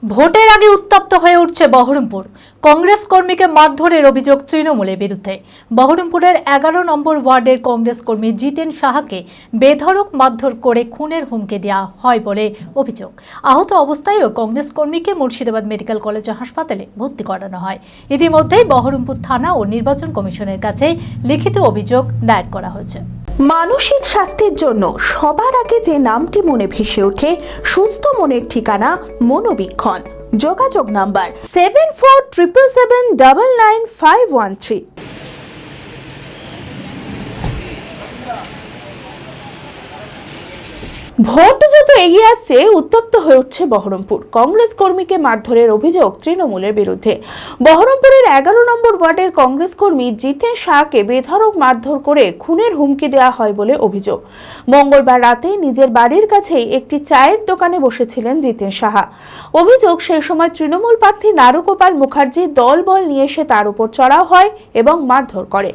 ভোটের আগে উত্তপ্ত হয়ে উঠছে বহরমপুর। কংগ্রেস কর্মীকে মারধরের অভিযোগ তৃণমূলের বিরুদ্ধে। বহরমপুরের 11 নম্বর ওয়ার্ডের কংগ্রেস কর্মী জিতেন সাহাকে বেধড়ক মারধর করে খুনের হুমকি দেওয়া হয় বলে অভিযোগ। আহত অবস্থায় ওই কংগ্রেস কর্মীকে মুর্শিদাবাদ মেডিকেল কলেজ হাসপাতালে ভর্তি করানো হয়। ইতিমধ্যেই বহরমপুর থানা ও নির্বাচন কমিশনের কাছে লিখিত অভিযোগ দায়ের করা হয়েছে। মানসিক স্বাস্থ্যের জন্য সবার আগে যে নামটি মনে ভেসে ওঠে সুস্থ মনের ঠিকানা মনোবীক্ষণ। যোগাযোগ নাম্বার 7477799513। ভোট যত এগিয়ে আসছে উত্তপ্ত হয়ে উঠছে বহরমপুর। কংগ্রেস কর্মীকে মারধরের অভিযোগ তৃণমূলের বিরুদ্ধে। বহরমপুরের 11 নম্বর ওয়ার্ডের কংগ্রেস কর্মী জিতেন শাহকে বেধড়ক মারধর করে খুনের হুমকি দেওয়া হয় বলে অভিযোগ। মঙ্গলবার রাতে নিজের বাড়ির কাছেই একটি চায়ের দোকানে বসেছিলেন জিতেন সাহা। অভিযোগ, সেই সময় তৃণমূল প্রার্থী নারুগোপাল মুখার্জি দলবল নিয়ে এসে তার উপর চড়াও হয় এবং মারধর করে।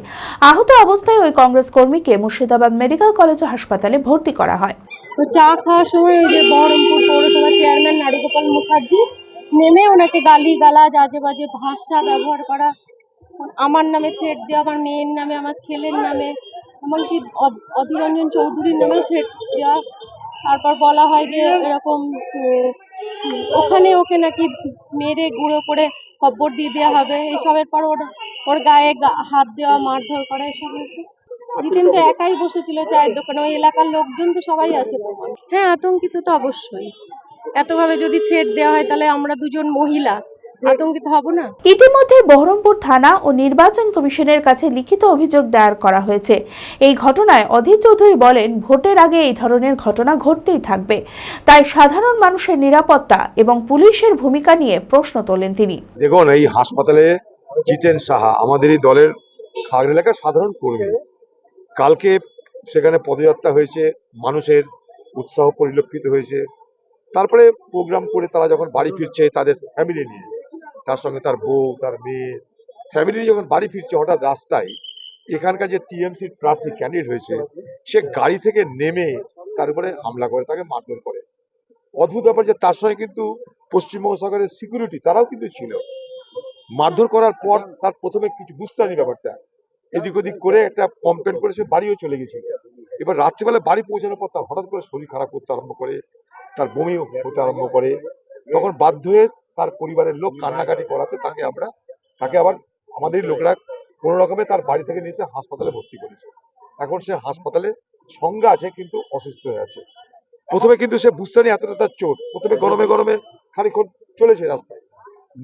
আহত অবস্থায় ওই কংগ্রেস কর্মীকে মুর্শিদাবাদ মেডিকেল কলেজ হাসপাতালে ভর্তি করা হয়। তো চা খাওয়ার সময় ওই যে বহরমপুর পৌরসভার চেয়ারম্যান নারুগোপাল মুখার্জি নেমে ওনাকে গালি গালাজ আজে বাজে ভাষা ব্যবহার করা, আমার নামে থ্রেট দেওয়া, আমার মেয়ের নামে, আমার ছেলের নামে, এমনকি অধীররঞ্জন চৌধুরীর নামেও থ্রেট দেওয়া। তারপর বলা হয় যে এরকম ওখানে ওকে নাকি মেরে গুঁড়ো করে খবর দিয়ে দেওয়া হবে। এসবের পর ওর গায়ে হাত দেওয়া, মারধর করা, এসব হয়েছে। জিতেন তো একাই বসেছিল চায়ের দোকানে, ওই এলাকার লোকজন তো সবাই আছে। হ্যাঁ, আতঙ্কিত তো অবশ্যই। এতভাবে যদি থ্রেট দেওয়া হয় তাহলে আমরা দুজন মহিলা আতঙ্কিত হব না? ইতিমধ্যে বহরমপুর থানা ও নির্বাচন কমিশনের কাছে লিখিত অভিযোগ দায়ের করা হয়েছে। এই ঘটনায় অধীর চৌধুরী বলেন, ভোটের আগে এই ধরনের ঘটনা ঘটতেই থাকবে, তাই সাধারণ মানুষের নিরাপত্তা এবং পুলিশের ভূমিকা নিয়ে প্রশ্ন তোলেন তিনি। দেখুন, এই হাসপাতালে জিতেন সাহা আমাদেরই দলের খাগড়া এলাকার সাধারণ কর্মী। কালকে সেখানে পদযাত্রা হয়েছে, মানুষের উৎসাহ পরিলক্ষিত হয়েছে। তারপরে প্রোগ্রাম করে তারা যখন বাড়ি ফিরছে তাদের ফ্যামিলি নিয়ে, তার সঙ্গে তার বউ, তার মেয়ে, ফ্যামিলি যখন বাড়ি ফিরছে, হঠাৎ রাস্তায় এখানকার যে টিএমসির প্রার্থী ক্যান্ডিডেট হয়েছে সে গাড়ি থেকে নেমে তার উপরে হামলা করে, তাকে মারধর করে। অদ্ভুত ব্যাপার যে তার সঙ্গে কিন্তু পশ্চিমবঙ্গ সরকারের সিকিউরিটি তারাও কিন্তু ছিল। মারধর করার পর তার প্রথমে কিছু বুঝতে পারেনি ব্যাপারটা, এদিক ওদিক করে একটা কমপ্লেন করে সে বাড়িও চলে গেছিল। এবার রাত্রিবেলা বাড়ি পৌঁছানোর পর তার হঠাৎ করে শরীর খারাপ করতে আরম্ভ করে, তার বমি হতে আরম্ভ করে। তখন বাধ্য হয়ে তার পরিবারের লোক কান্নাকাটি করাতে তাকে আবার আমাদের লোকরা কোনো রকমে তার বাড়ি থেকে নিয়ে এসে হাসপাতালে ভর্তি করেছে। এখন সে হাসপাতালে সঙ্গে আছে কিন্তু অসুস্থ হয়ে আছে। প্রথমে কিন্তু সে বুঝতে নেই এতটা তার চোট। প্রথমে গরমে গরমে খানিক্ষণ চলেছে রাস্তায়,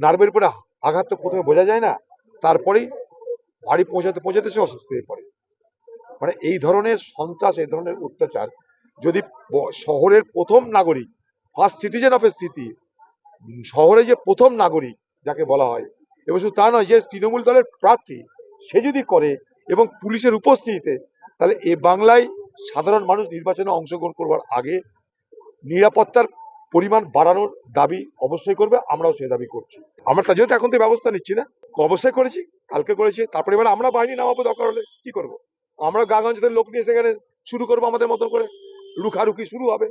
নার্ভের উপরে আঘাত তো প্রথমে বোঝা যায় না, তারপরেই বাড়ি পৌঁছাতে সে অসুস্থ হয়ে পড়ে। মানে এই ধরনের সন্ত্রাস, এই ধরনের অত্যাচার যদি শহরের প্রথম নাগরিক, first citizen of a city, শহরে যে প্রথম নাগরিক যাকে বলা হয়, এবং শুধু তা নয়, যে তৃণমূল দলের প্রার্থী সে যদি করে এবং পুলিশের উপস্থিতিতে, তাহলে এ বাংলায় সাধারণ মানুষ নির্বাচনে অংশগ্রহণ করবার আগে নিরাপত্তার পরিমাণ বাড়ানোর দাবি অবশ্যই করবে। আমরাও সেই দাবি করছি। আমরা তা যেহেতু এখন তো ব্যবস্থা নিচ্ছি না, অবশ্যই করেছি, কালকে করেছি, তারপরে এবার আমরা বাহিনী নামাবো, দরকার হলে কি করব, আমরা গাঁগঞ্জের লোক নিয়ে সেখানে শুরু করবো, আমাদের মতন করে রুখারুখি শুরু হবে,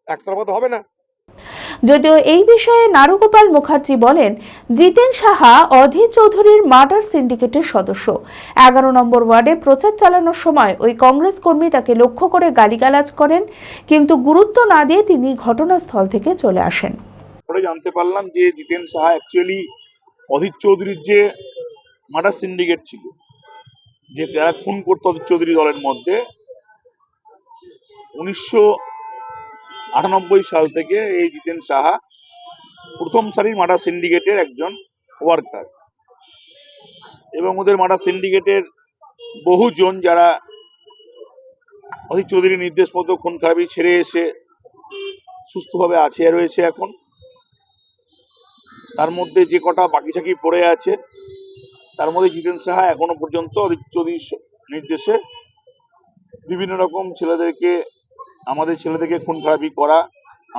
একতরফা তো হবে না। যদিও এই বিষয়ে নারুগোপাল মুখার্জি বলেন, জিতেন সাহা অধীর চৌধুরীর মার্ডার সিন্ডিকেটের সদস্য। 11 নম্বর ওয়ার্ডে প্রচার চালানোর সময় ওই কংগ্রেস কর্মী তাকে লক্ষ্য করে গালিগালাজ করেন, কিন্তু গুরুত্ব না দিয়ে তিনি ঘটনাস্থল থেকে চলে আসেন। পরে জানতে পারলাম যে জিতেন সাহা অ্যাকচুয়ালি অধীর চৌধুরীর যে মার্ডার সিন্ডিকেট ছিল, যে যারা খুন করতো অধীর চৌধুরী দলের মধ্যে, 1998 সাল থেকে এই জিতেন সাহা প্রথম সারির মার্ডার সিন্ডিকেটের একজন ওয়ার্কার, এবং ওদের মার্ডার সিন্ডিকেটের বহুজন যারা অধীর চৌধুরীর নির্দেশ মতো খুন খারাপি ছেড়ে এসে সুস্থভাবে আছে রয়েছে এখন। তার মধ্যে যে কটা বাকি চাকি পড়ে আছে, তার মধ্যে জিতেন সাহা এখনো পর্যন্ত অধীর চৌধুরীর নির্দেশে বিভিন্ন রকম আমাদের ছেলেদেরকে খুন খারাপি করা,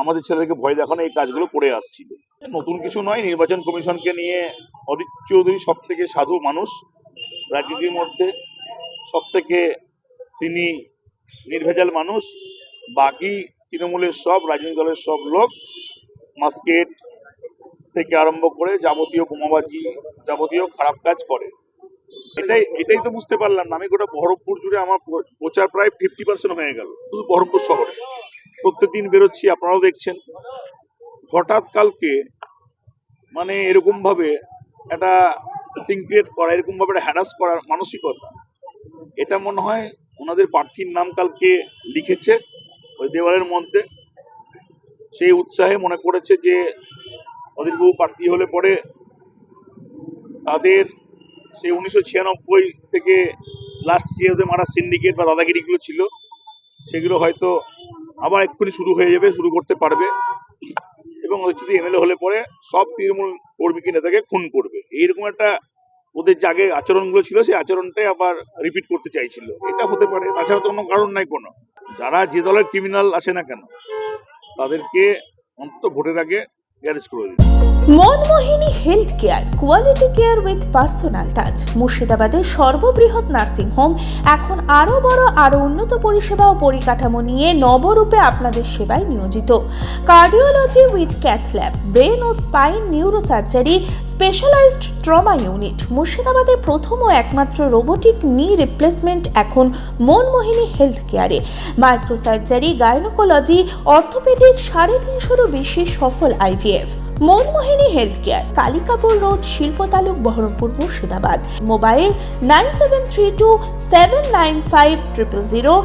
আমাদের ছেলেদেরকে ভয় দেখানো, এই কাজগুলো করে আসছিল। নতুন কিছু নয়। নির্বাচন কমিশনকে নিয়ে অধীর চৌধুরী সব থেকে সাধু মানুষ রাজনীতির মধ্যে, সব থেকে তিনি নির্ভেজাল মানুষ। বাকি তৃণমূলের সব রাজনৈতিক দলের সব লোক মাস্কেট, থেকে আরম্ভ করে যাবতীয় বোমাবাজি, যাবতীয় খারাপ কাজ করে। এটাই তো বুঝতে পারলাম না। আমি গোটা বহরমপুর জুড়ে আমার প্রচার প্রায় 50% হয়ে গেল, শুধু বহরমপুর শহরে। প্রত্যেকদিন বেরোচ্ছি, আপনারাও দেখছেন। হঠাৎ কালকে মানে এরকম ভাবে একটা সিন ক্রিয়েট করা, এরকম ভাবে একটা হ্যারাস করার মানসিকতা, এটা মনে হয় ওনাদের প্রার্থীর নাম কালকে লিখেছে ওই দেওয়ালের মধ্যে। সেই উৎসাহে মনে করেছে যে অধীরবাবু প্রার্থী হলে পরে তাদের সেই 1996 থেকে লাস্ট যে ওদের মারা সিন্ডিকেট বা দাদাগিরিগুলো ছিল, সেগুলো হয়তো আবার এক্ষুনি শুরু হয়ে যাবে, শুরু করতে পারবে। এবং ওদের যদি এমএলএ হলে পরে সব তৃণমূল কর্মীকে নেতাকে খুন করবে, এইরকম একটা ওদের যে আগে আচরণগুলো ছিল সেই আচরণটাই আবার রিপিট করতে চাইছিল। এটা হতে পারে, তাছাড়া তো কোনো কারণ নাই কোনো। যারা যে দলের ক্রিমিনাল আছে না কেন, তাদেরকে অন্তত ভোটের আগে অ্যারেস্ট করে দিন। Manmohini health care, quality care with personal touch. মুর্শিদাবাদের সর্ববৃহৎ নার্সিং হোম এখন আরও বড়, আরও উন্নত পরিষেবা ও পরিকাঠামো নিয়ে নবরূপে আপনাদের সেবায় নিয়োজিত। Cardiology with cath lab, brain ও spine neurosurgery, specialized trauma unit. মুর্শিদাবাদের প্রথম ও একমাত্র রোবোটিক নি রিপ্লেসমেন্ট এখন মনমোহিনী হেলথ কেয়ারে। মাইক্রোসার্জারি, গাইনোকোলজি, অর্থোপেডিক, 350-এরও বেশি সফল IVF। Manmohini health care, Kalikapur road, শিল্প তালুক, বহরমপুর, মুর্শিদাবাদ। মোবাইল 9732795000।